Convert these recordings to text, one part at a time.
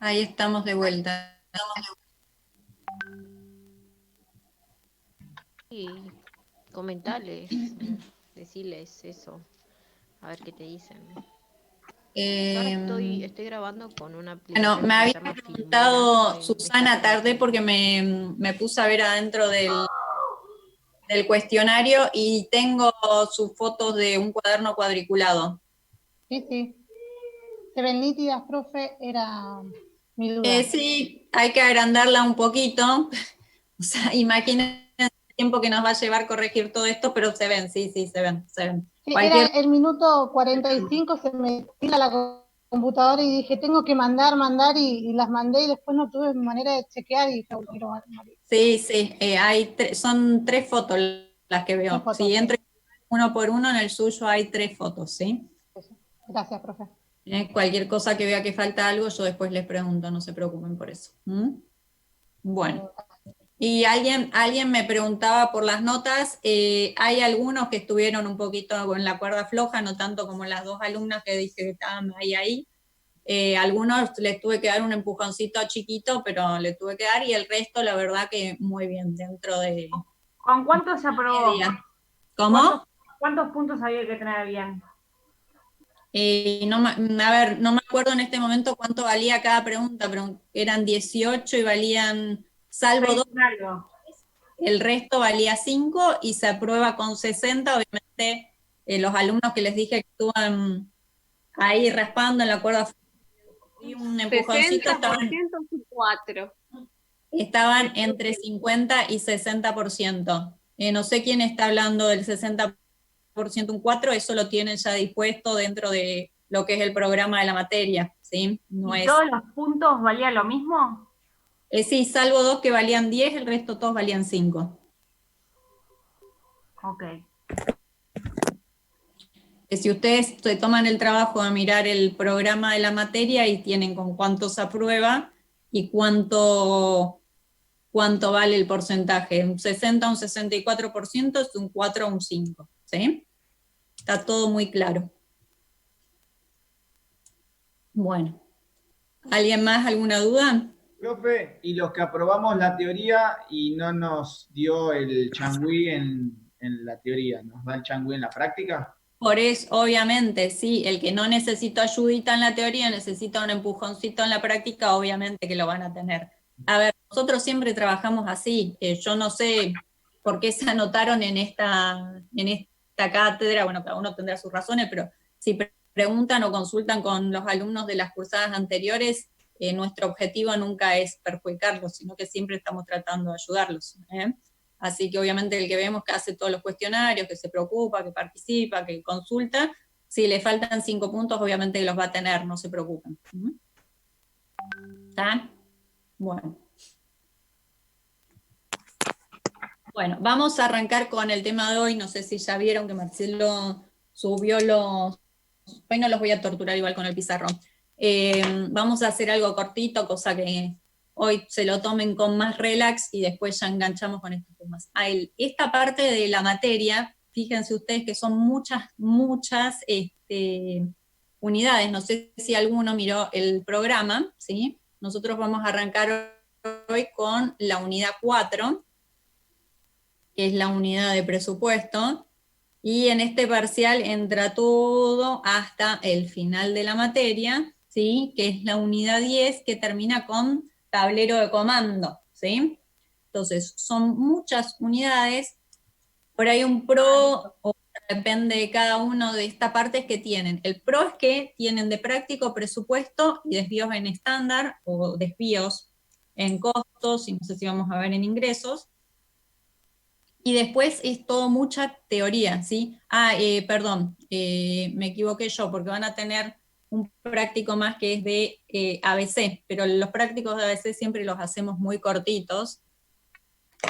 Ahí estamos de vuelta. Y comentales, decirles eso, a ver qué te dicen. Yo ahora Eh, estoy grabando con una bueno, aplicación me que se había llama Filmora, preguntado que está Susana, tardé buenísima. porque me puse a ver adentro del cuestionario y tengo sus fotos de un cuaderno cuadriculado. Sí, sí. Se ven nítidas, profe, era mi duda. Sí, hay que agrandarla un poquito. O sea, imaginen el tiempo que nos va a llevar corregir todo esto, pero se ven, sí, sí, se ven, se ven. Sí, era Cualquier, el minuto 45, se me tira la computadora y dije, tengo que mandar, y las mandé y después no tuve manera de chequear y dije, "Oh, quiero morir". sí, sí, son 3 fotos las que 3 veo. fotos, Si sí. entro uno por uno, en el suyo hay 3 fotos, ¿sí? Eso. Gracias, profe. Cualquier cosa que vea que falta algo, yo después les pregunto, no se preocupen por eso. ¿Mm? Bueno, y alguien me preguntaba por las notas, hay algunos que estuvieron un poquito en la cuerda floja, no tanto como las 2 alumnas que dije que estaban ahí. Algunos les tuve que dar un empujoncito chiquito, pero le tuve que dar, y el resto, la verdad que muy bien, dentro de ¿Con cuánto se aprobó? media. ¿Cuántos, ¿Cómo? cuántos puntos había que tener bien? A ver, no me acuerdo en este momento cuánto valía cada pregunta, pero eran 18 y valían, salvo 2, 6 algo. el resto valía 5 y se aprueba con 60. Obviamente, los alumnos que les dije que estaban ahí raspando en la cuerda y un empujoncito 60% y 4. estaban entre 50 y 60%. No sé quién está hablando del 60% un 4, eso lo tienen ya dispuesto dentro de lo que es el programa de la materia, ¿sí? No ¿Y es, todos los puntos valía lo mismo? sí, salvo 2 que valían 10, el resto todos valían 5. Ok. Si ustedes se toman el trabajo de mirar el programa de la materia y tienen con cuánto se aprueba y cuánto vale el porcentaje. Un 60 a un 64% es un 4 a un 5, ¿sí? Está todo muy claro. Bueno, ¿alguien más? ¿Alguna duda? Profe, y los que aprobamos la teoría y no nos dio el changüí en la teoría, ¿nos da el changüí en la práctica? Por eso, obviamente, sí, el que no necesita ayudita en la teoría, necesita un empujoncito en la práctica, obviamente que lo van a tener. A ver, nosotros siempre trabajamos así. Yo no sé por qué se anotaron en esta cátedra, bueno, cada uno tendrá sus razones, pero si preguntan o consultan con los alumnos de las cursadas anteriores, nuestro objetivo nunca es perjudicarlos, sino que siempre estamos tratando de ayudarlos. Así que obviamente el que vemos que hace todos los cuestionarios, que se preocupa, que participa, que consulta, si le faltan 5 puntos, obviamente los va a tener, no se preocupen. ¿Está? Bueno. Bueno, vamos a arrancar con el tema de hoy. No sé si ya vieron que Marcelo subió los... Hoy no los voy a torturar igual con el pizarrón. Vamos a hacer algo cortito, cosa que hoy se lo tomen con más relax y después ya enganchamos con estos temas. Esta parte de la materia, fíjense ustedes que son muchas unidades. No sé si alguno miró el programa, ¿sí? Nosotros vamos a arrancar hoy con la unidad 4, que es la unidad de presupuesto, y en este parcial entra todo hasta el final de la materia, ¿sí? Que es la unidad 10, que termina con tablero de comando, ¿sí? Entonces, son muchas unidades, por ahí un pro, o depende de cada uno de estas partes que tienen. El pro es que tienen de práctico presupuesto y desvíos en estándar, o desvíos en costos, y no sé si vamos a ver en ingresos. Y después es todo mucha teoría, ¿sí? Perdón, me equivoqué yo, porque van a tener un práctico más que es de ABC, pero los prácticos de ABC siempre los hacemos muy cortitos,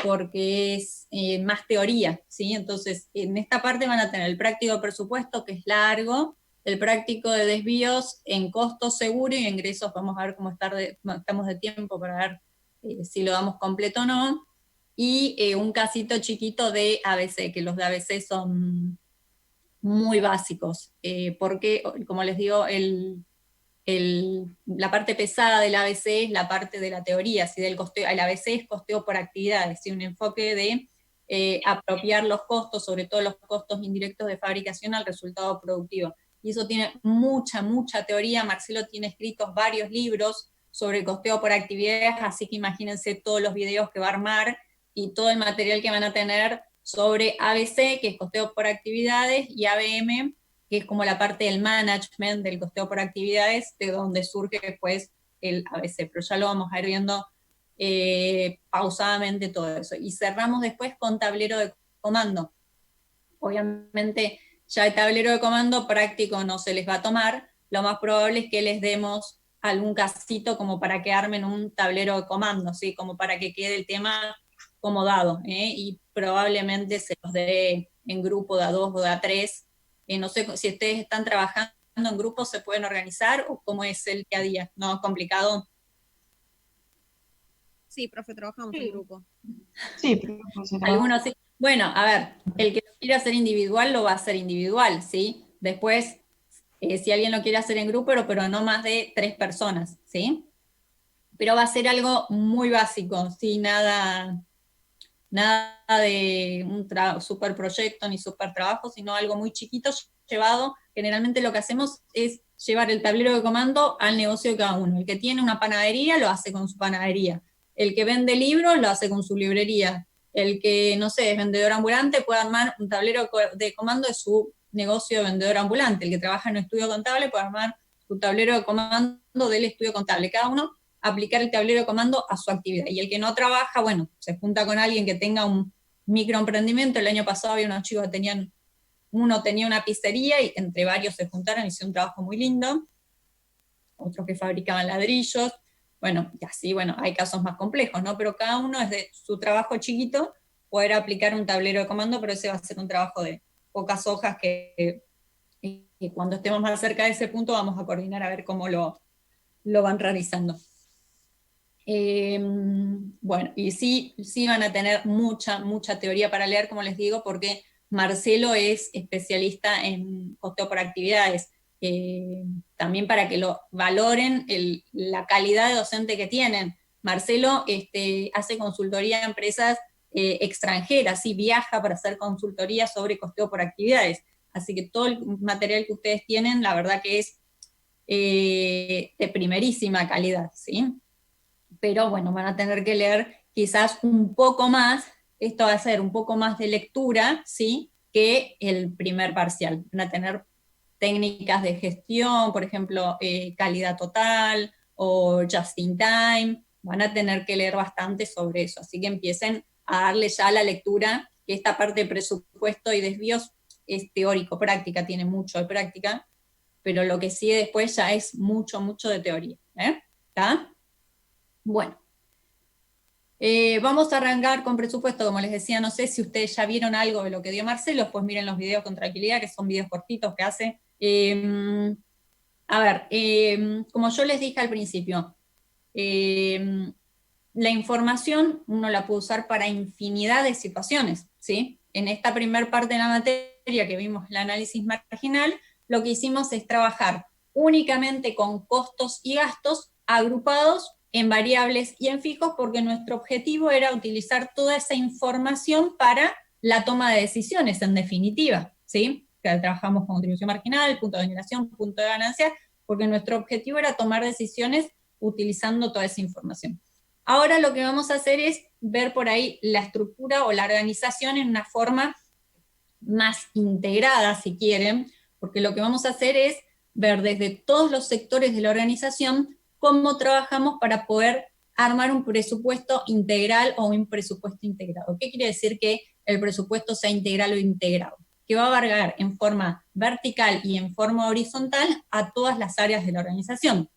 porque es más teoría, ¿sí? Entonces, en esta parte van a tener el práctico de presupuesto, que es largo, el práctico de desvíos en costo seguro y ingresos, vamos a ver cómo estamos de tiempo para ver si lo damos completo o no, y un casito chiquito de ABC, que los de ABC son muy básicos, porque, como les digo, la parte pesada del ABC es la parte de la teoría, ¿sí? Del costeo, el ABC es costeo por actividades, ¿sí? Un enfoque de apropiar los costos, sobre todo los costos indirectos de fabricación, al resultado productivo. Y eso tiene mucha, mucha teoría. Marcelo tiene escritos varios libros sobre costeo por actividades, así que imagínense todos los videos que va a armar y todo el material que van a tener sobre ABC, que es costeo por actividades, y ABM, que es como la parte del management del costeo por actividades, de donde surge después el ABC, pero ya lo vamos a ir viendo pausadamente todo eso. Y cerramos después con tablero de comando. Obviamente ya el tablero de comando práctico no se les va a tomar, lo más probable es que les demos algún casito como para que armen un tablero de comando, ¿sí? Como para que quede el tema como dado, y probablemente se los dé en grupo de A2 o de A3. No sé si ustedes están trabajando en grupos, ¿se pueden organizar o cómo es el día a día? ¿No es complicado? Sí, profe, trabajamos en grupo. Sí, profe, se trabaja. Algunos sí. Bueno, a ver, el que lo quiera hacer individual lo va a hacer individual, ¿sí? Después, si alguien lo quiere hacer en grupo, pero no más de 3 personas, ¿sí? Pero va a ser algo muy básico, ¿sí? Nada de un super proyecto ni super trabajo, sino algo muy chiquito llevado. Generalmente lo que hacemos es llevar el tablero de comando al negocio de cada uno. El que tiene una panadería lo hace con su panadería. El que vende libros lo hace con su librería. El que, no sé, es vendedor ambulante puede armar un tablero de comando de su negocio de vendedor ambulante. El que trabaja en un estudio contable puede armar su tablero de comando del estudio contable. Cada uno aplicar el tablero de comando a su actividad. Y el que no trabaja, bueno, se junta con alguien que tenga un microemprendimiento. El año pasado había unos chicos que uno tenía una pizzería y entre varios se juntaron y hicieron un trabajo muy lindo. Otros que fabricaban ladrillos. Bueno, y así, bueno, hay casos más complejos, ¿no? Pero cada uno es de su trabajo chiquito poder aplicar un tablero de comando, pero ese va a ser un trabajo de pocas hojas que cuando estemos más cerca de ese punto vamos a coordinar a ver cómo lo van realizando. Bueno, y sí van a tener mucha teoría para leer, como les digo, porque Marcelo es especialista en costeo por actividades, también para que lo valoren la calidad de docente que tienen. Marcelo hace consultoría a empresas extranjeras, y viaja para hacer consultoría sobre costeo por actividades, así que todo el material que ustedes tienen, la verdad que es de primerísima calidad, ¿sí? Pero bueno, van a tener que leer quizás un poco más, esto va a ser un poco más de lectura, ¿sí?, que el primer parcial. Van a tener técnicas de gestión, por ejemplo, calidad total o just in time, van a tener que leer bastante sobre eso, así que empiecen a darle ya la lectura, que esta parte de presupuesto y desvíos es teórico, práctica, tiene mucho de práctica, pero lo que sigue después ya es mucho de teoría, ¿está? Bueno, vamos a arrancar con presupuesto, como les decía, no sé si ustedes ya vieron algo de lo que dio Marcelo, pues miren los videos con tranquilidad, que son videos cortitos que hace. A ver, como yo les dije al principio, la información uno la puede usar para infinidad de situaciones, ¿sí? En esta primera parte de la materia que vimos el análisis marginal, lo que hicimos es trabajar únicamente con costos y gastos agrupados en variables y en fijos, porque nuestro objetivo era utilizar toda esa información para la toma de decisiones, en definitiva, ¿sí? Que trabajamos con contribución marginal, punto de generación, punto de ganancia, porque nuestro objetivo era tomar decisiones utilizando toda esa información. Ahora lo que vamos a hacer es ver por ahí la estructura o la organización en una forma más integrada, si quieren, porque lo que vamos a hacer es ver desde todos los sectores de la organización cómo trabajamos para poder armar un presupuesto integral o un presupuesto integrado. ¿Qué quiere decir que el presupuesto sea integral o integrado? Que va a abarcar en forma vertical y en forma horizontal a todas las áreas de la organización.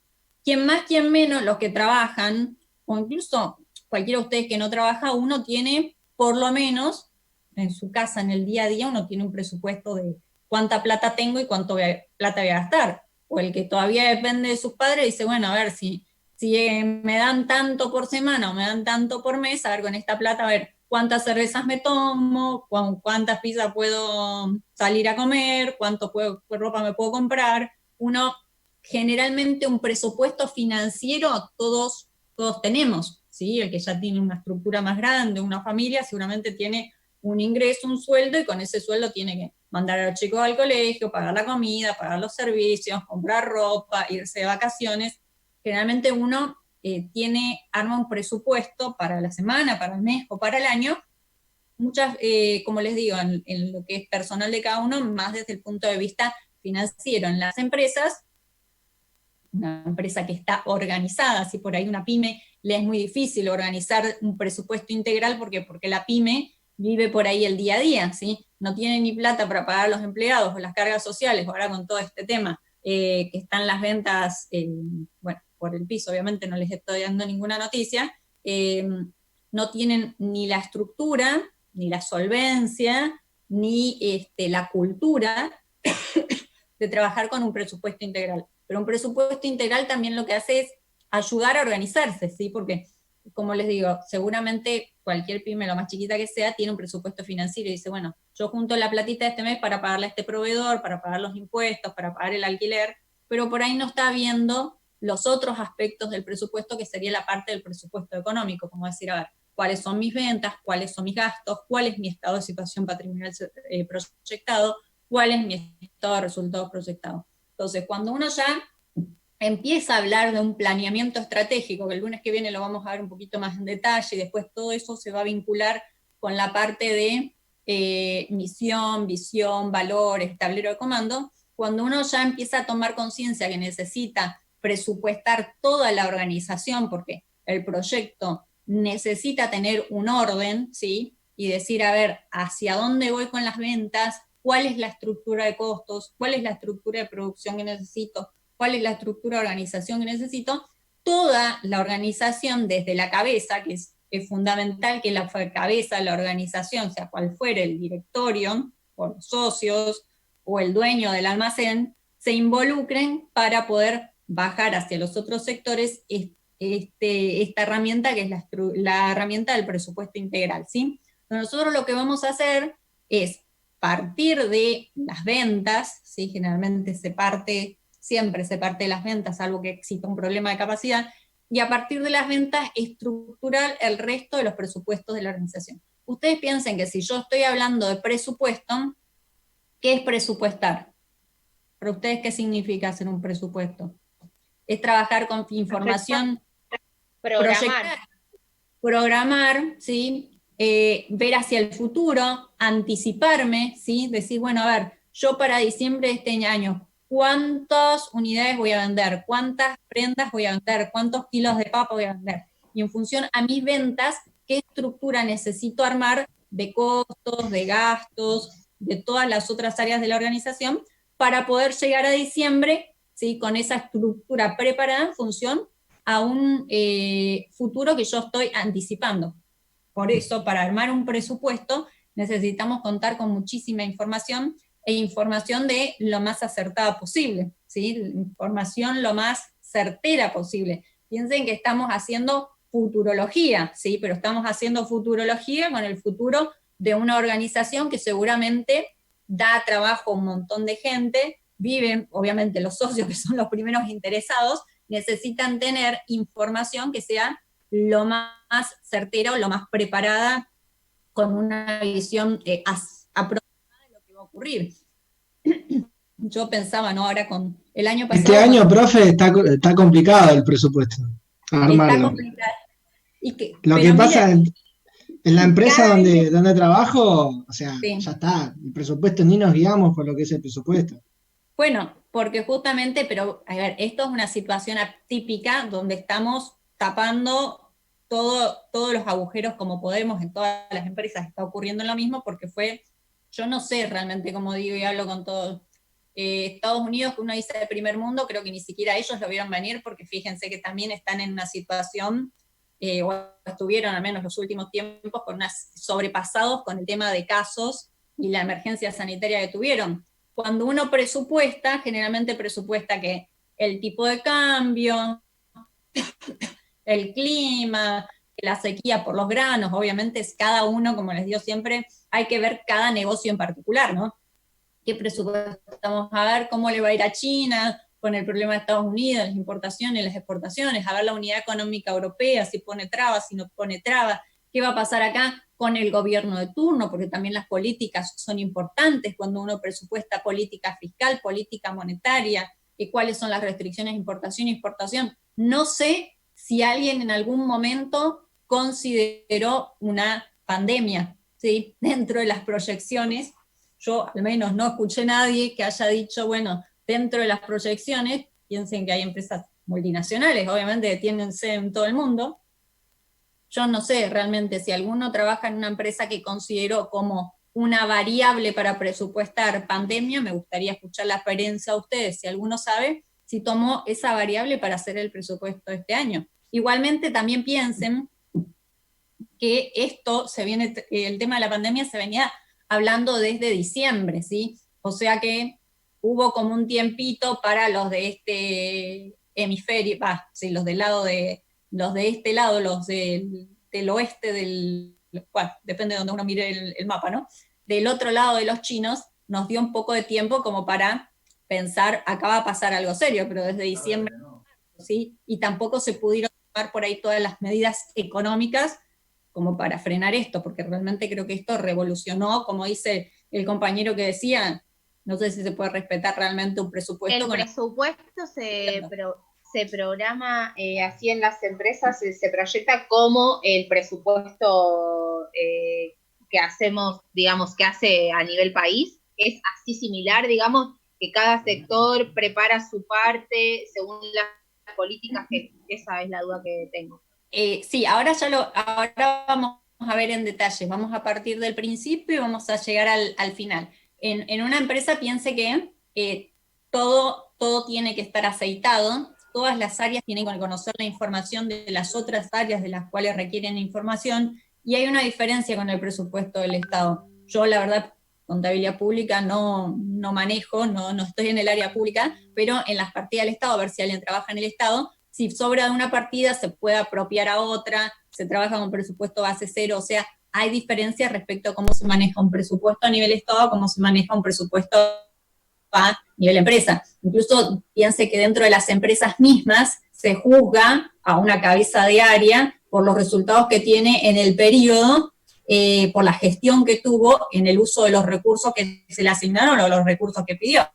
Quien más, quien menos, los que trabajan, o incluso cualquiera de ustedes que no trabaja, uno tiene, por lo menos, en su casa, en el día a día, uno tiene un presupuesto de cuánta plata tengo y cuánto plata voy a gastar. O el que todavía depende de sus padres dice, bueno, a ver, si me dan tanto por semana o me dan tanto por mes, a ver, con esta plata, a ver, cuántas cervezas me tomo, cuántas pizzas puedo salir a comer, cuánto ropa me puedo comprar. Uno generalmente un presupuesto financiero todos tenemos, ¿sí? El que ya tiene una estructura más grande, una familia, seguramente tiene un ingreso, un sueldo, y con ese sueldo tiene que mandar a los chicos al colegio, pagar la comida, pagar los servicios, comprar ropa, irse de vacaciones. Generalmente uno arma un presupuesto para la semana, para el mes o para el año, como les digo, en lo que es personal de cada uno, más desde el punto de vista financiero. En las empresas, una empresa que está organizada, si por ahí una pyme le es muy difícil organizar un presupuesto integral, porque la pyme vive por ahí el día a día, ¿sí? No tiene ni plata para pagar a los empleados o las cargas sociales, ahora con todo este tema, que están las ventas, bueno, por el piso, obviamente no les estoy dando ninguna noticia, no tienen ni la estructura, ni la solvencia, ni la cultura de trabajar con un presupuesto integral. Pero un presupuesto integral también lo que hace es ayudar a organizarse, ¿sí? Porque, como les digo, seguramente cualquier pyme, lo más chiquita que sea, tiene un presupuesto financiero y dice, bueno, yo junto la platita de este mes para pagarle a este proveedor, para pagar los impuestos, para pagar el alquiler, pero por ahí no está viendo los otros aspectos del presupuesto, que sería la parte del presupuesto económico, como decir, a ver, cuáles son mis ventas, cuáles son mis gastos, cuál es mi estado de situación patrimonial proyectado, cuál es mi estado de resultados proyectados. Entonces, cuando uno ya empieza a hablar de un planeamiento estratégico, que el lunes que viene lo vamos a ver un poquito más en detalle, y después todo eso se va a vincular con la parte de misión, visión, valores, tablero de comando, cuando uno ya empieza a tomar conciencia que necesita presupuestar toda la organización, porque el proyecto necesita tener un orden, ¿sí? Y decir, a ver, ¿hacia dónde voy con las ventas? ¿Cuál es la estructura de costos? ¿Cuál es la estructura de producción que necesito? ¿Cuál es la estructura de organización que necesito? Toda la organización desde la cabeza, que es fundamental que la cabeza de la organización, sea cual fuere el directorio, o los socios, o el dueño del almacén, se involucren para poder bajar hacia los otros sectores esta herramienta, que es la herramienta del presupuesto integral, ¿sí? Nosotros lo que vamos a hacer es partir de las ventas, ¿sí? Generalmente siempre se parte de las ventas, salvo que exista un problema de capacidad, y a partir de las ventas estructurar el resto de los presupuestos de la organización. Ustedes piensen que si yo estoy hablando de presupuesto, ¿qué es presupuestar? ¿Para ustedes qué significa hacer un presupuesto? Es trabajar con información, programar, ¿sí? Ver hacia el futuro, anticiparme, ¿sí? Decir, bueno, a ver, yo para diciembre de este año, ¿cuántas unidades voy a vender? ¿Cuántas prendas voy a vender? ¿Cuántos kilos de papa voy a vender? Y en función a mis ventas, ¿qué estructura necesito armar de costos, de gastos, de todas las otras áreas de la organización, para poder llegar a diciembre, ¿sí? Con esa estructura preparada en función a un futuro que yo estoy anticipando? Por eso, para armar un presupuesto, necesitamos contar con muchísima información, e información de lo más acertada posible, ¿sí? Información lo más certera posible. Piensen que estamos haciendo futurología, ¿sí? Pero estamos haciendo futurología con el futuro de una organización que seguramente da trabajo a un montón de gente, viven, obviamente los socios, que son los primeros interesados, necesitan tener información que sea lo más certera o lo más preparada, con una visión aproximada de lo que va a ocurrir. Yo pensaba, ¿no? Ahora con el año pasado... Este año, profe, está complicado el presupuesto, armarlo. Está complicado. Lo que pasa en la empresa donde trabajo, o sea, sí, ya está, el presupuesto, ni nos guiamos por lo que es el presupuesto. Bueno, porque justamente, pero a ver, esto es una situación atípica donde estamos tapando todos los agujeros como podemos. En todas las empresas está ocurriendo lo mismo, porque yo no sé realmente, como digo y hablo con todos, Estados Unidos, que uno dice de primer mundo, creo que ni siquiera ellos lo vieron venir, porque fíjense que también están en una situación, o estuvieron al menos los últimos tiempos, sobrepasados con el tema de casos y la emergencia sanitaria que tuvieron. Cuando uno presupuesta, generalmente presupuesta que el tipo de cambio, el clima, la sequía por los granos, obviamente es cada uno, como les digo siempre, hay que ver cada negocio en particular, ¿no? ¿Qué presupuestamos a ver? ¿Cómo le va a ir a China? con el problema de Estados Unidos, las importaciones, las exportaciones, a ver la unidad económica europea, si pone trabas, si no pone trabas, qué va a pasar acá con el gobierno de turno, porque también las políticas son importantes cuando uno presupuesta política fiscal, política monetaria, y cuáles son las restricciones de importación y exportación. No sé si alguien en algún momento consideró una pandemia, ¿sí? Dentro de las proyecciones. Yo al menos no escuché a nadie que haya dicho, bueno, dentro de las proyecciones, piensen que hay empresas multinacionales, obviamente que tienen sede en todo el mundo. Yo no sé realmente si alguno trabaja en una empresa que consideró como una variable para presupuestar pandemia. Me gustaría escuchar la experiencia de ustedes, si alguno sabe si tomó esa variable para hacer el presupuesto de este año. Igualmente también piensen que el tema de la pandemia se venía hablando desde diciembre, ¿sí? O sea que hubo como un tiempito para los de este hemisferio, sí, los de este lado, los del oeste bueno, depende de donde uno mire el mapa, ¿no? Del otro lado de los chinos, nos dio un poco de tiempo como para pensar, acá va a pasar algo serio, pero desde diciembre, ¿sí? Y tampoco se pudieron tomar por ahí todas las medidas económicas como para frenar esto, porque realmente creo que esto revolucionó, como dice el compañero que decía, no sé si se puede respetar realmente un presupuesto. El presupuesto se programa así en las empresas, se proyecta como el presupuesto que hacemos, digamos, que hace a nivel país. Es así similar, digamos, que cada sector prepara su parte según las políticas, que esa es la duda que tengo. Sí, ahora vamos a ver en detalle, vamos a partir del principio y vamos a llegar al final. En una empresa piense que todo tiene que estar aceitado, todas las áreas tienen que conocer la información de las otras áreas de las cuales requieren información, y hay una diferencia con el presupuesto del Estado. Yo, la verdad, contabilidad pública no manejo, no estoy en el área pública, pero en las partidas del Estado, a ver si alguien trabaja en el Estado, si sobra de una partida se puede apropiar a otra, se trabaja con presupuesto base cero, o sea, hay diferencias respecto a cómo se maneja un presupuesto a nivel Estado, cómo se maneja un presupuesto a nivel empresa. Incluso piense que dentro de las empresas mismas se juzga a una cabeza de área por los resultados que tiene en el periodo, por la gestión que tuvo en el uso de los recursos que se le asignaron o los recursos que pidió.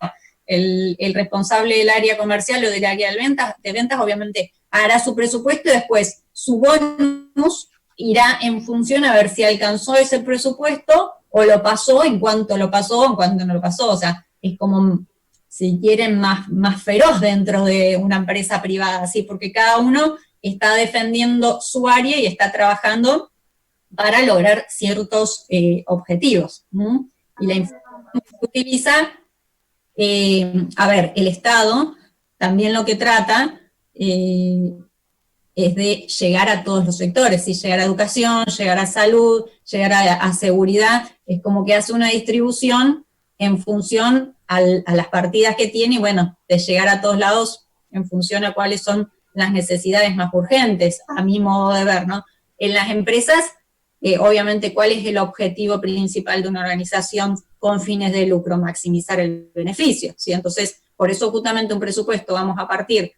El responsable del área comercial o del área de ventas obviamente hará su presupuesto y después su bonus irá en función a ver si alcanzó ese presupuesto o lo pasó, en cuanto lo pasó, en cuanto no lo pasó. O sea, es como, si quieren, más feroz dentro de una empresa privada, ¿sí? Porque cada uno está defendiendo su área y está trabajando para lograr ciertos objetivos. Y la información que se utiliza, el Estado también lo que trata es de llegar a todos los sectores, ¿sí? Llegar a educación, llegar a salud, llegar a seguridad, es como que hace una distribución en función a las partidas que tiene, y bueno, de llegar a todos lados en función a cuáles son las necesidades más urgentes, a mi modo de ver, ¿no? En las empresas, obviamente, ¿cuál es el objetivo principal de una organización con fines de lucro? Maximizar el beneficio, ¿sí? Entonces, por eso justamente un presupuesto vamos a partir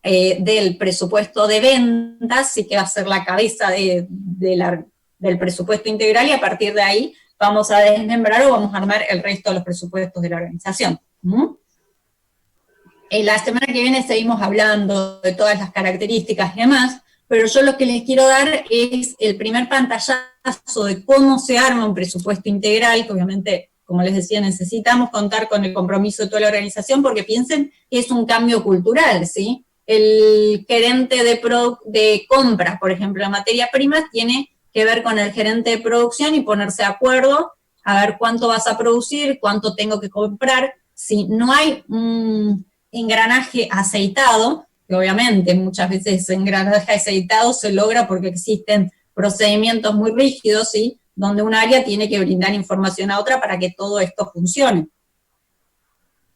del presupuesto de ventas, sí que va a ser la cabeza del presupuesto integral, y a partir de ahí vamos a desmembrar o vamos a armar el resto de los presupuestos de la organización. La semana que viene seguimos hablando de todas las características y demás, pero yo lo que les quiero dar es el primer pantallazo de cómo se arma un presupuesto integral, que obviamente, como les decía, necesitamos contar con el compromiso de toda la organización, porque piensen que es un cambio cultural, ¿sí? El gerente de compras, por ejemplo, de materia prima, tiene que ver con el gerente de producción y ponerse de acuerdo a ver cuánto vas a producir, cuánto tengo que comprar. Si no hay un engranaje aceitado, que obviamente muchas veces ese engranaje aceitado se logra porque existen procedimientos muy rígidos, ¿sí? Donde un área tiene que brindar información a otra para que todo esto funcione.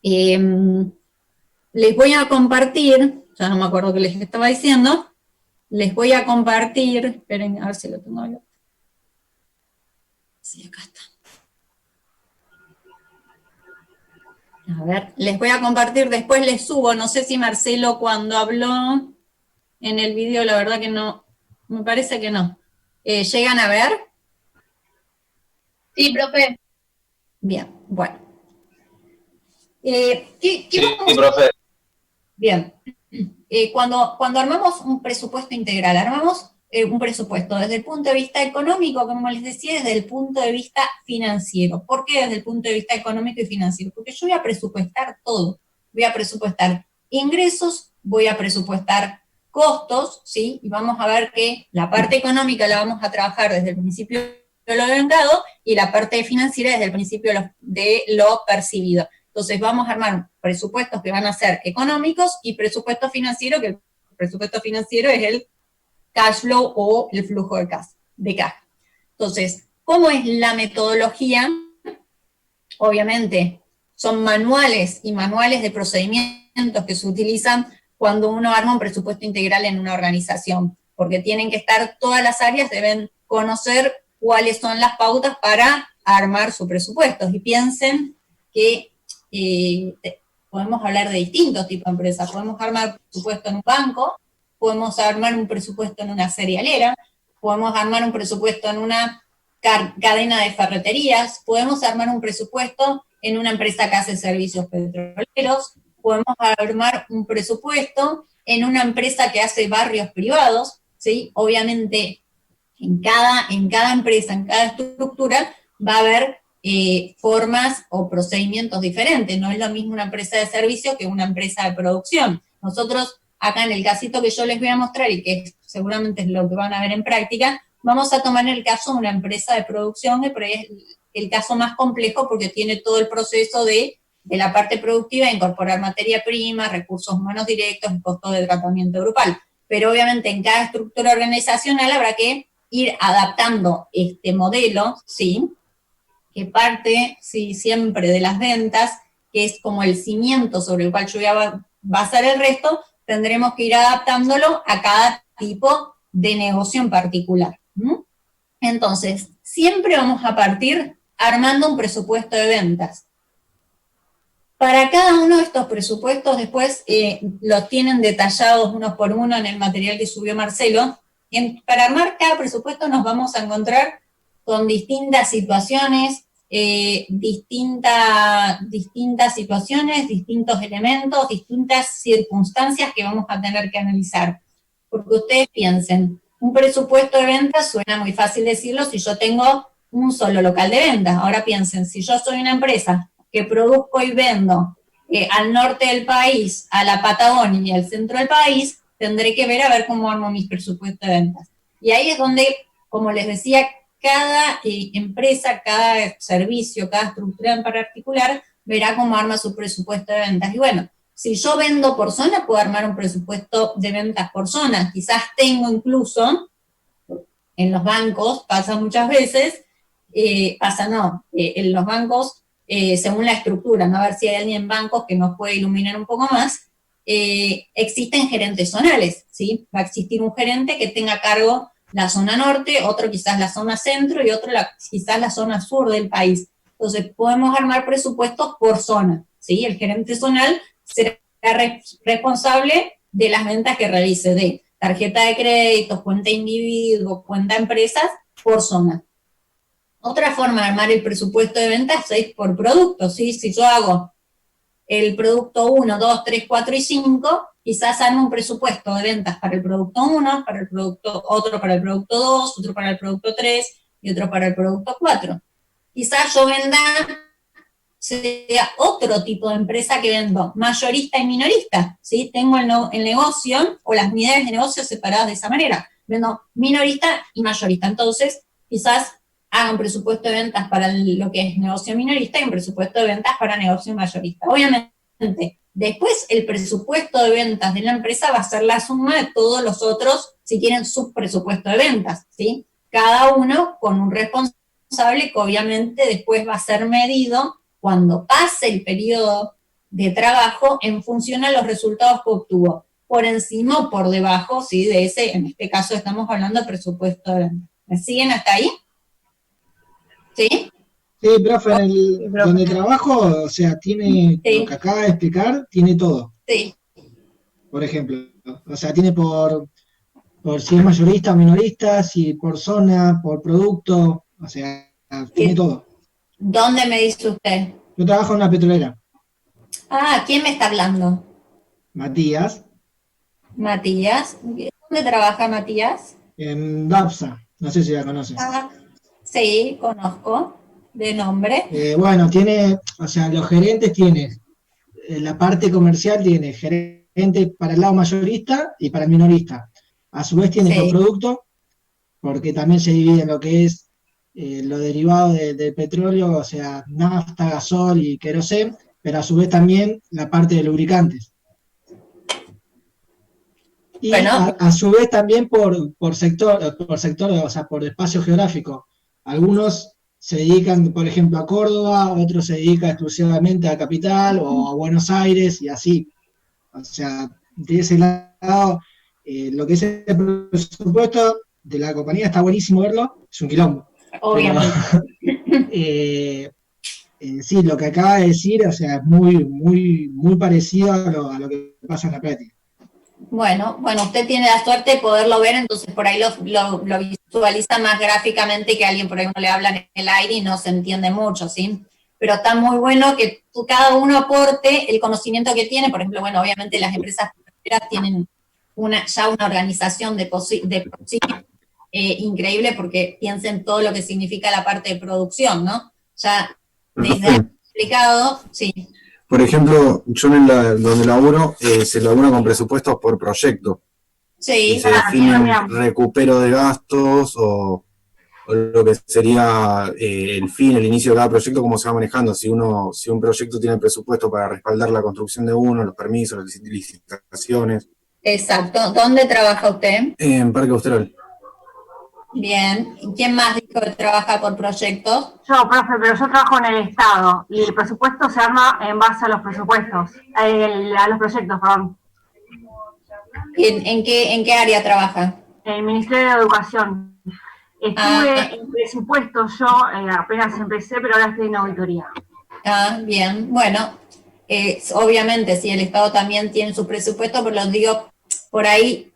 Les voy a compartir, ya no me acuerdo qué les estaba diciendo, les voy a compartir, esperen a ver si lo tengo abierto. Sí, acá está. A ver, les voy a compartir, después les subo, no sé si Marcelo cuando habló en el video, la verdad que no, me parece que no. ¿Llegan a ver? Sí, profe. Bien, bueno. Sí, profe. Bien. Cuando armamos un presupuesto integral, armamos un presupuesto desde el punto de vista económico, como les decía, desde el punto de vista financiero. ¿Por qué desde el punto de vista económico y financiero? Porque yo voy a presupuestar todo. Voy a presupuestar ingresos, voy a presupuestar costos, ¿sí? Y vamos a ver que la parte económica la vamos a trabajar desde el principio de lo vengado y la parte financiera desde el principio de lo percibido. Entonces vamos a armar presupuestos que van a ser económicos y presupuesto financiero, que el presupuesto financiero es el cash flow o el flujo de caja. Entonces, ¿cómo es la metodología? Obviamente, son manuales y manuales de procedimientos que se utilizan cuando uno arma un presupuesto integral en una organización, porque tienen que estar todas las áreas, deben conocer cuáles son las pautas para armar sus presupuestos. Y piensen que podemos hablar de distintos tipos de empresas. Podemos armar un presupuesto en un banco, podemos armar un presupuesto en una cerealera, podemos armar un presupuesto en una cadena de ferreterías, podemos armar un presupuesto en una empresa que hace servicios petroleros, podemos armar un presupuesto en una empresa que hace barrios privados, ¿sí? Obviamente, en cada empresa, en cada estructura, va a haber formas o procedimientos diferentes. No es lo mismo una empresa de servicio que una empresa de producción. Nosotros, acá en el casito que yo les voy a mostrar, y que seguramente es lo que van a ver en práctica, vamos a tomar el caso de una empresa de producción, que por ahí es el caso más complejo porque tiene todo el proceso de la parte productiva, incorporar materia prima, recursos humanos directos y costos de tratamiento grupal. Pero obviamente en cada estructura organizacional habrá que ir adaptando este modelo, ¿sí? Que parte, sí, siempre de las ventas, que es como el cimiento sobre el cual yo voy a basar el resto, tendremos que ir adaptándolo a cada tipo de negocio en particular. Entonces, siempre vamos a partir armando un presupuesto de ventas. Para cada uno de estos presupuestos, después los tienen detallados unos por uno en el material que subió Marcelo. Para armar cada presupuesto nos vamos a encontrar con distintas situaciones, distintas situaciones, distintos elementos, distintas circunstancias que vamos a tener que analizar. Porque ustedes piensen, un presupuesto de ventas suena muy fácil decirlo si yo tengo un solo local de ventas. Ahora piensen, si yo soy una empresa que produzco y vendo al norte del país, a la Patagonia y al centro del país, tendré que ver a ver cómo armo mis presupuestos de ventas. Y ahí es donde, como les decía, cada empresa, cada servicio, cada estructura en particular, verá cómo arma su presupuesto de ventas. Y bueno, si yo vendo por zona, puedo armar un presupuesto de ventas por zona. Quizás tengo incluso, en los bancos, pasa muchas veces, en los bancos, según la estructura, ¿no? A ver si hay alguien en bancos que nos puede iluminar un poco más, existen gerentes zonales, ¿sí? Va a existir un gerente que tenga a cargo la zona norte, otro quizás la zona centro y otro quizás la zona sur del país. Entonces, podemos armar presupuestos por zona, ¿sí? El gerente zonal será responsable de las ventas que realice de tarjeta de crédito, cuenta individuo, cuenta empresas, por zona. Otra forma de armar el presupuesto de ventas es por producto, ¿sí? Si yo hago el producto 1, 2, 3, 4 y 5, quizás armo un presupuesto de ventas para el producto 1, otro para el producto 2, otro para el producto 3 y otro para el producto 4. Quizás yo sea otro tipo de empresa que vendo mayorista y minorista, ¿sí? Tengo el negocio o las unidades de negocio separadas de esa manera. Vendo minorista y mayorista. Entonces, quizás haga un presupuesto de ventas para lo que es negocio minorista y un presupuesto de ventas para negocio mayorista. Obviamente, después el presupuesto de ventas de la empresa va a ser la suma de todos los otros, si tienen su presupuesto de ventas, ¿sí? Cada uno con un responsable que obviamente después va a ser medido cuando pase el periodo de trabajo en función a los resultados que obtuvo, por encima o por debajo, ¿sí? De ese, en este caso estamos hablando de presupuesto de ventas. ¿Me siguen hasta ahí? ¿Sí? Sí, profe, donde trabajo, o sea, tiene lo que acaba de explicar, tiene todo. Sí. Por ejemplo, o sea, tiene por si es mayorista o minorista, si por zona, por producto, o sea, tiene todo. ¿Dónde me dice usted? Yo trabajo en una petrolera. Ah, ¿quién me está hablando? Matías, Matías. ¿Dónde trabaja Matías? en DAPSA, no sé si la conoce. Ah, sí, conozco, de nombre. Bueno, tiene, o sea, los gerentes tienen, la parte comercial tiene gerente para el lado mayorista y para el minorista. A su vez tiene por producto, porque también se divide en lo que es lo derivado del petróleo, o sea, nafta, gasol y querosén, pero a su vez también la parte de lubricantes. Y bueno, a su vez también por sector, o sea, por espacio geográfico. Algunos se dedican, por ejemplo, a Córdoba, otros se dedican exclusivamente a Capital o a Buenos Aires y así. O sea, de ese lado, lo que es el presupuesto de la compañía está buenísimo verlo, es un quilombo. Obviamente. Pero, sí, lo que acaba de decir, o sea, es muy parecido a lo que pasa en la práctica. Bueno, usted tiene la suerte de poderlo ver, entonces por ahí lo visualiza más gráficamente que alguien por ahí uno le habla en el aire y no se entiende mucho, ¿sí? Pero está muy bueno que cada uno aporte el conocimiento que tiene. Por ejemplo, bueno, obviamente las empresas tienen ya una organización de por sí increíble, porque piensen todo lo que significa la parte de producción, ¿no? Ya desde explicado, sí. Por ejemplo, yo donde laburo, se labura con presupuestos por proyecto. Sí. Y se definen recupero de gastos o lo que sería el fin, el inicio de cada proyecto, cómo se va manejando. Si un proyecto tiene presupuesto para respaldar la construcción de uno, los permisos, las licitaciones. Exacto. ¿Dónde trabaja usted? En Parque Austeral. Bien. ¿Quién más dijo que trabaja por proyectos? Yo, profe, pero yo trabajo en el Estado y el presupuesto se arma en base a los presupuestos, a los proyectos, perdón. ¿En qué área trabaja? En el Ministerio de Educación. Estuve en presupuesto yo, apenas empecé, pero ahora estoy en auditoría. Ah, bien. Bueno, obviamente, sí, el Estado también tiene su presupuesto, pero lo digo, por ahí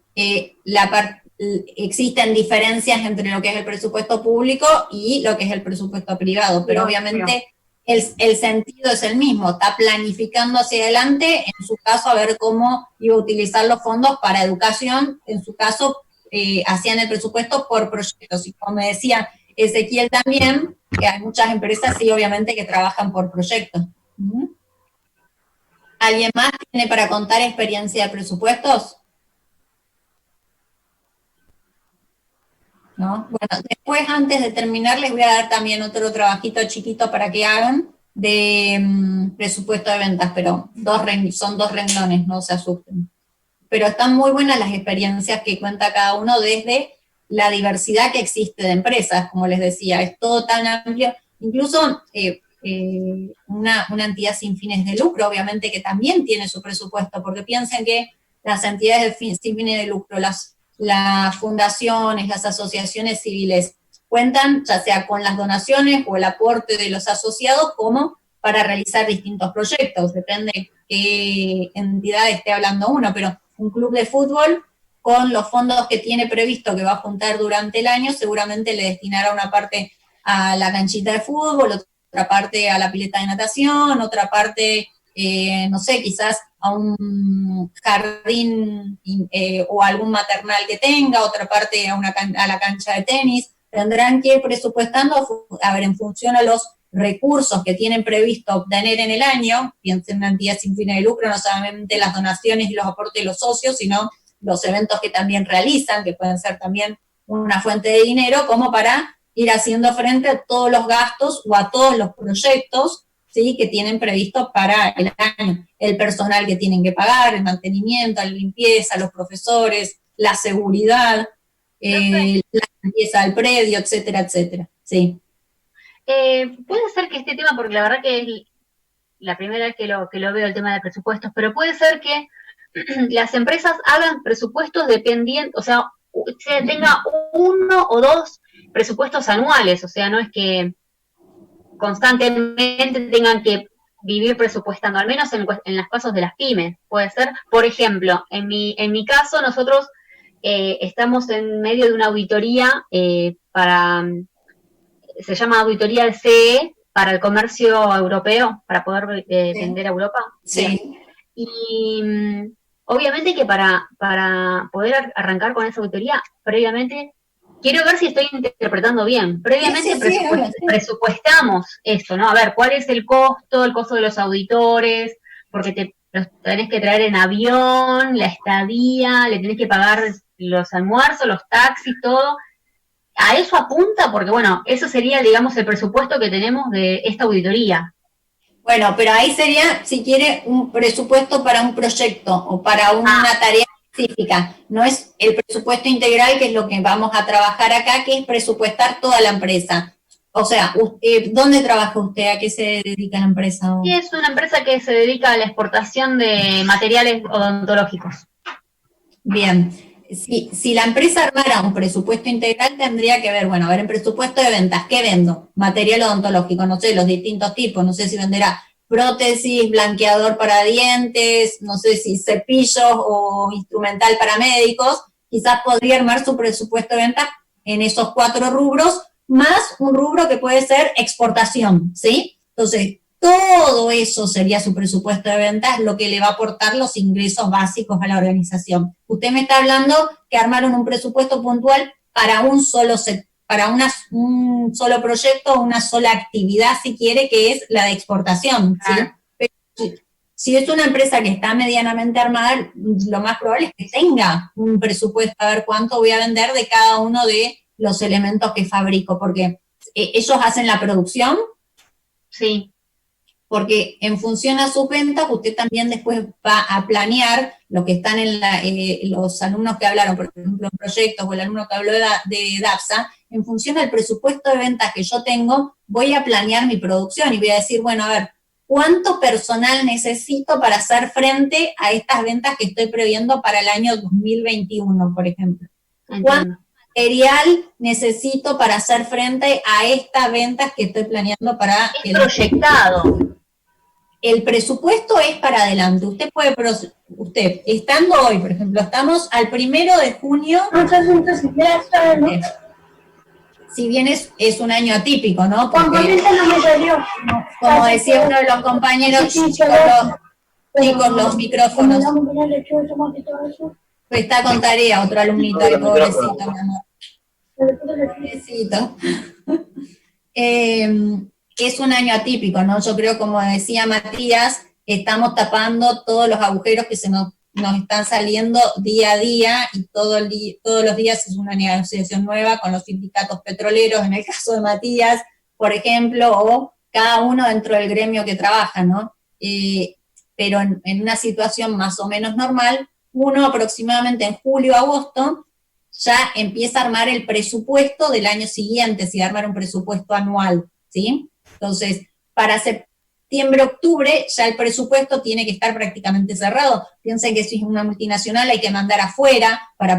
existen diferencias entre lo que es el presupuesto público y lo que es el presupuesto privado, pero obviamente el sentido es el mismo, está planificando hacia adelante, en su caso, a ver cómo iba a utilizar los fondos para educación, en su caso, hacían el presupuesto por proyectos, y como me decía Ezequiel también, que hay muchas empresas, sí, obviamente, que trabajan por proyectos. ¿Alguien más tiene para contar experiencia de presupuestos? ¿No? Bueno, después, antes de terminar, les voy a dar también otro trabajito chiquito para que hagan de presupuesto de ventas, pero son 2 renglones, no se asusten. Pero están muy buenas las experiencias que cuenta cada uno desde la diversidad que existe de empresas, como les decía, es todo tan amplio, incluso una entidad sin fines de lucro, obviamente que también tiene su presupuesto, porque piensen que las entidades sin fines de lucro, las fundaciones, las asociaciones civiles, cuentan ya sea con las donaciones o el aporte de los asociados como para realizar distintos proyectos, depende qué entidad esté hablando uno, pero un club de fútbol con los fondos que tiene previsto que va a juntar durante el año, seguramente le destinará una parte a la canchita de fútbol, otra parte a la pileta de natación, otra parte, no sé, quizás a un jardín o algún maternal que tenga, otra parte a la cancha de tenis. Tendrán que ir presupuestando, a ver, en función a los recursos que tienen previsto obtener en el año, piensen en una entidad sin fines de lucro, no solamente las donaciones y los aportes de los socios, sino los eventos que también realizan, que pueden ser también una fuente de dinero, como para ir haciendo frente a todos los gastos o a todos los proyectos, ¿sí?, que tienen previstos para el año. El personal que tienen que pagar, el mantenimiento, la limpieza, los profesores, la seguridad, la limpieza del predio, etcétera, etcétera. Sí. Puede ser que este tema, porque la verdad que es la primera vez que lo veo el tema de presupuestos, pero puede ser que las empresas hagan presupuestos dependientes, o sea, tenga 1 o 2 presupuestos anuales, o sea, no es que constantemente tengan que vivir presupuestando, al menos en los casos de las pymes, puede ser. Por ejemplo, en mi caso, nosotros estamos en medio de una auditoría se llama auditoría del CE para el comercio europeo, para poder vender a Europa. Sí. Y obviamente que para poder arrancar con esa auditoría, previamente, quiero ver si estoy interpretando bien, previamente presupuestamos esto, ¿no? A ver, ¿cuál es el costo de los auditores? Porque los tenés que traer en avión, la estadía, le tenés que pagar los almuerzos, los taxis, todo. A eso apunta porque, bueno, eso sería, digamos, el presupuesto que tenemos de esta auditoría. Bueno, pero ahí sería, si quiere, un presupuesto para un proyecto o para una tarea específica. No es el presupuesto integral, que es lo que vamos a trabajar acá, que es presupuestar toda la empresa. O sea, ¿dónde trabaja usted? ¿A qué se dedica la empresa? Sí, es una empresa que se dedica a la exportación de materiales odontológicos. Bien. Si la empresa armara un presupuesto integral, tendría que ver, bueno, a ver, en presupuesto de ventas, ¿qué vendo? Material odontológico, no sé, los distintos tipos, no sé si venderá prótesis, blanqueador para dientes, no sé si cepillos o instrumental para médicos, quizás podría armar su presupuesto de ventas en esos 4 rubros, más un rubro que puede ser exportación, ¿sí? Entonces, todo eso sería su presupuesto de ventas, lo que le va a aportar los ingresos básicos a la organización. Usted me está hablando que armaron un presupuesto puntual para un solo un solo proyecto, una sola actividad, si quiere, que es la de exportación, ¿sí? Pero si es una empresa que está medianamente armada, lo más probable es que tenga un presupuesto a ver cuánto voy a vender de cada uno de los elementos que fabrico, porque ellos hacen la producción. Sí. Porque en función a sus ventas, usted también después va a planear lo que están en los alumnos que hablaron, por ejemplo, en proyectos, o el alumno que habló de DAPSA, en función al presupuesto de ventas que yo tengo, voy a planear mi producción y voy a decir, bueno, a ver, ¿cuánto personal necesito para hacer frente a estas ventas que estoy previendo para el año 2021, por ejemplo? ¿Cuánto material necesito para hacer frente a estas ventas que estoy planeando para el proyectado? El presupuesto es para adelante. Usted, estando hoy, por ejemplo, estamos al 1 de junio. Si bien es un año atípico, ¿no? Porque, como decía uno de los compañeros, chicos, los micrófonos. Está con tarea otro alumnito, que pobrecito, mi amor. Pobrecito. Es un año atípico, ¿no? Yo creo, como decía Matías, estamos tapando todos los agujeros que se nos están saliendo día a día, y todos los días es una negociación nueva con los sindicatos petroleros, en el caso de Matías, por ejemplo, o cada uno dentro del gremio que trabaja, ¿no? Pero en una situación más o menos normal, uno aproximadamente en julio, agosto, ya empieza a armar el presupuesto del año siguiente, si armar un presupuesto anual, ¿sí? Entonces, para septiembre, octubre, ya el presupuesto tiene que estar prácticamente cerrado. Piensen que si es una multinacional hay que mandar afuera para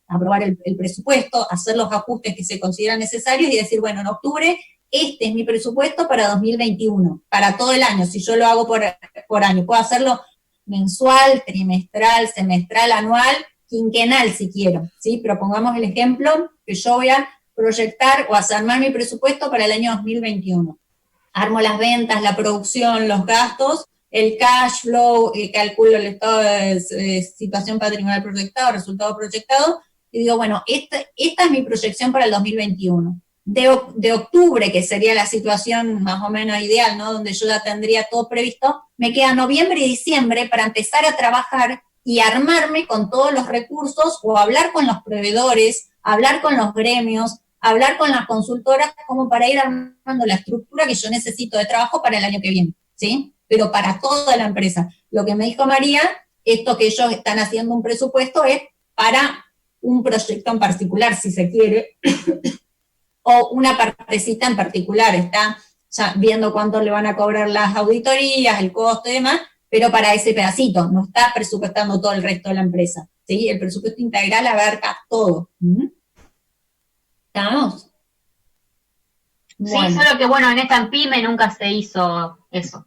aprobar el presupuesto, hacer los ajustes que se consideran necesarios y decir, bueno, en octubre este es mi presupuesto para 2021, para todo el año. Si yo lo hago por año, puedo hacerlo mensual, trimestral, semestral, anual, quinquenal si quiero, ¿sí? Pero pongamos el ejemplo que yo voy a proyectar o armar mi presupuesto para el año 2021. Armo las ventas, la producción, los gastos, el cash flow, calculo el estado de situación patrimonial proyectado, resultado proyectado, y digo, bueno, esta es mi proyección para el 2021. De octubre, que sería la situación más o menos ideal, ¿no? Donde yo ya tendría todo previsto, me queda noviembre y diciembre para empezar a trabajar y armarme con todos los recursos, o hablar con los proveedores, hablar con los gremios, hablar con las consultoras, como para ir armando la estructura que yo necesito de trabajo para el año que viene, ¿sí? Pero para toda la empresa. Lo que me dijo María, esto que ellos están haciendo un presupuesto es para un proyecto en particular, si se quiere, o una partecita en particular, está ya viendo cuánto le van a cobrar las auditorías, el costo y demás, pero para ese pedacito, no está presupuestando todo el resto de la empresa, ¿sí? El presupuesto integral abarca todo. ¿Estamos? Sí, solo que bueno, en esta pyme nunca se hizo eso.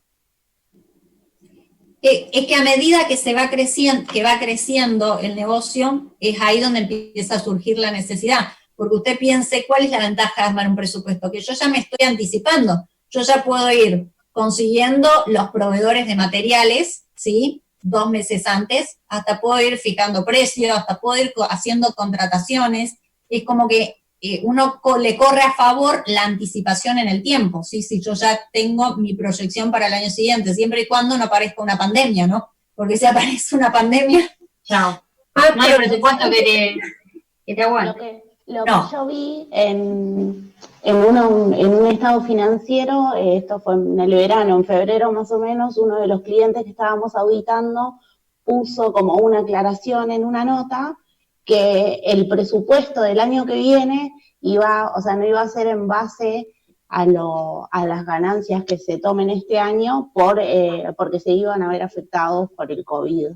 Es que a medida que va creciendo el negocio, es ahí donde empieza a surgir la necesidad. Porque usted piense, ¿cuál es la ventaja de armar un presupuesto? Que yo ya me estoy anticipando. Yo ya puedo ir consiguiendo los proveedores de materiales, ¿sí? 2 meses antes, hasta puedo ir fijando precios, hasta puedo ir haciendo contrataciones. Es como que uno le corre a favor la anticipación en el tiempo, ¿sí? Si yo ya tengo mi proyección para el año siguiente, siempre y cuando no aparezca una pandemia, ¿no? Porque si aparece una pandemia, chao. No hay presupuesto que te aguante. Lo que yo vi en un estado financiero, esto fue en el verano, en febrero más o menos, uno de los clientes que estábamos auditando puso como una aclaración en una nota que el presupuesto del año que viene no iba a ser en base a las ganancias que se tomen este año porque se iban a ver afectados por el COVID.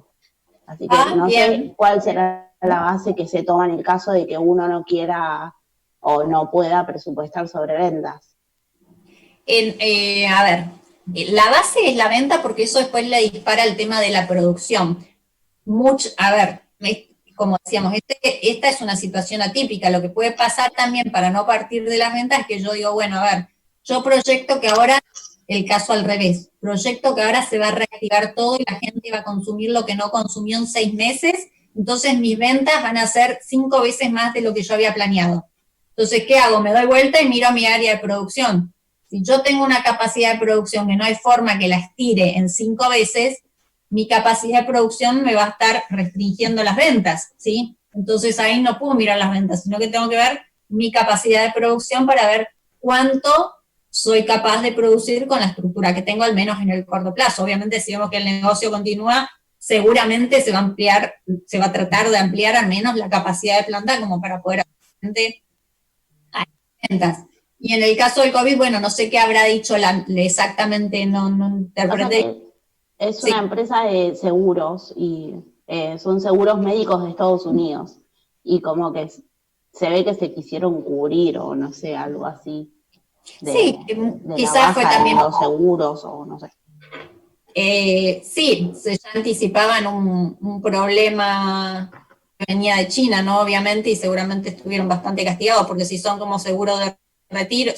Así que no sé cuál será la base que se toma en el caso de que uno no quiera o no pueda presupuestar sobre ventas. A ver, la base es la venta porque eso después le dispara el tema de la producción. Como decíamos, esta es una situación atípica. Lo que puede pasar también para no partir de las ventas es que yo digo, bueno, a ver, yo proyecto que ahora, el caso al revés, proyecto que ahora se va a reactivar todo y la gente va a consumir lo que no consumió en 6 meses, entonces mis ventas van a ser 5 veces más de lo que yo había planeado. Entonces, ¿qué hago? Me doy vuelta y miro a mi área de producción. Si yo tengo una capacidad de producción que no hay forma que la estire en 5 veces, mi capacidad de producción me va a estar restringiendo las ventas, ¿sí? Entonces ahí no puedo mirar las ventas, sino que tengo que ver mi capacidad de producción para ver cuánto soy capaz de producir con la estructura que tengo, al menos en el corto plazo. Obviamente, si vemos que el negocio continúa, seguramente se va a tratar de ampliar al menos la capacidad de planta como para poder hacer ventas. Y en el caso del COVID, bueno, no sé qué habrá dicho exactamente, no interpreté. Es una empresa de seguros y son seguros médicos de Estados Unidos. Y como que se ve que se quisieron cubrir o no sé, algo así. Sí, quizás fue también los seguros o no sé. Sí, se ya anticipaban un problema que venía de China, ¿no? Obviamente, y seguramente estuvieron bastante castigados, porque si son como seguro de retiro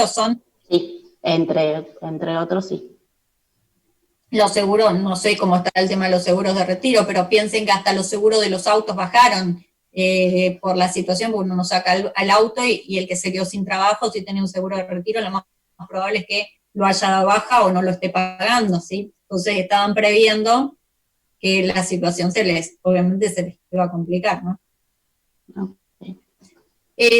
son... Sí, entre otros sí. Los seguros, no sé cómo está el tema de los seguros de retiro, pero piensen que hasta los seguros de los autos bajaron por la situación, porque uno saca al auto y el que se quedó sin trabajo, si tiene un seguro de retiro, lo más probable es que lo haya dado baja o no lo esté pagando, ¿sí? Entonces estaban previendo que la situación obviamente se les iba a complicar, ¿no?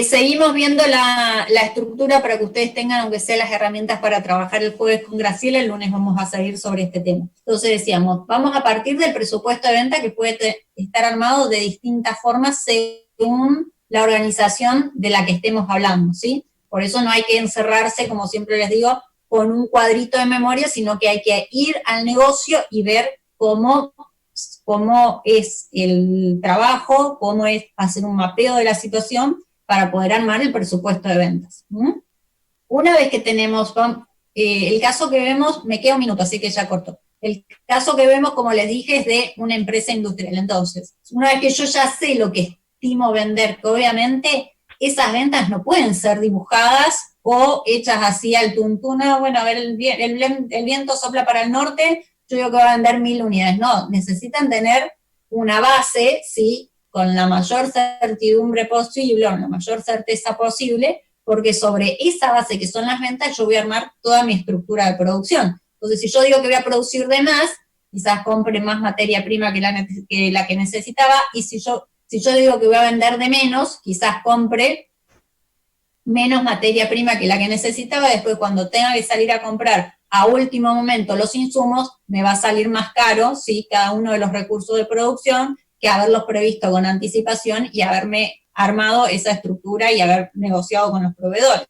Seguimos viendo la estructura para que ustedes tengan, aunque sea las herramientas para trabajar el jueves con Graciela, el lunes vamos a seguir sobre este tema. Entonces decíamos, vamos a partir del presupuesto de venta que puede estar armado de distintas formas según la organización de la que estemos hablando, ¿sí? Por eso no hay que encerrarse, como siempre les digo, con un cuadrito de memoria, sino que hay que ir al negocio y ver cómo es el trabajo, cómo es hacer un mapeo de la situación para poder armar el presupuesto de ventas. Una vez que tenemos, el caso que vemos, me queda un minuto, así que ya corto. El caso que vemos, como les dije, es de una empresa industrial. Entonces, una vez que yo ya sé lo que estimo vender, que obviamente esas ventas no pueden ser dibujadas o hechas así al tuntuna, bueno, a ver, el viento sopla para el norte, yo digo que va a vender 1000 unidades. No, necesitan tener una base, ¿sí?, con la mayor certidumbre posible, o la mayor certeza posible, porque sobre esa base que son las ventas, yo voy a armar toda mi estructura de producción. Entonces, si yo digo que voy a producir de más, quizás compre más materia prima que la que necesitaba, y si yo digo que voy a vender de menos, quizás compre menos materia prima que la que necesitaba, después cuando tenga que salir a comprar a último momento los insumos, me va a salir más caro, ¿sí?, cada uno de los recursos de producción, que haberlos previsto con anticipación y haberme armado esa estructura y haber negociado con los proveedores.